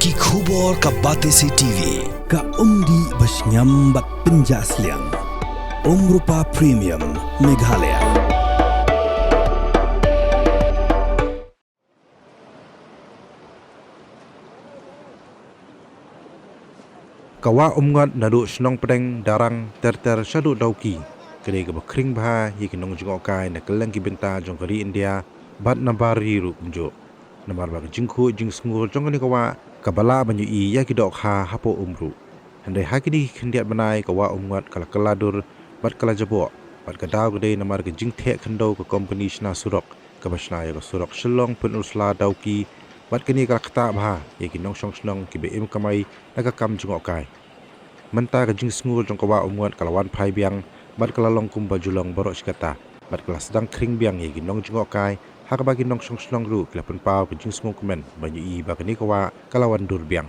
Ki khubor ka Batesi TV. Ka umdi basnyam bat penjaslian. Rupa Premium Meghalaya. Kawa Umngot nadu senong pedeng darang ter syadu dauki. Kede ke bekring bah ye kinong jengokai na keleng ki benta jong kari India bat nambari ru kunjo. Namar bag Jingsngur jong ni kawa kabala banyu I ya ki dok ha hapo umru. Handai hakini kendiat benai kawa Umngot kala keladur bat kala jabo bat kadau gede namar ke jingthe kendo ke company shna surok ke basna ya ke surok shelong pun usla dauki bat kini kala kata bah ye kinong senong ki be im kamai na ka kam jengokai. Menta ke Jingsngur jong kawa Umngot kalawan Phai Biang bat kala long kumba julong borok sikata bat kala sedang kring Biang ye ginong jengokai hak bagi nong senong ru kala pun pau ke Jingsngur kemen banyu I bakani kawa kalawan dur Biang.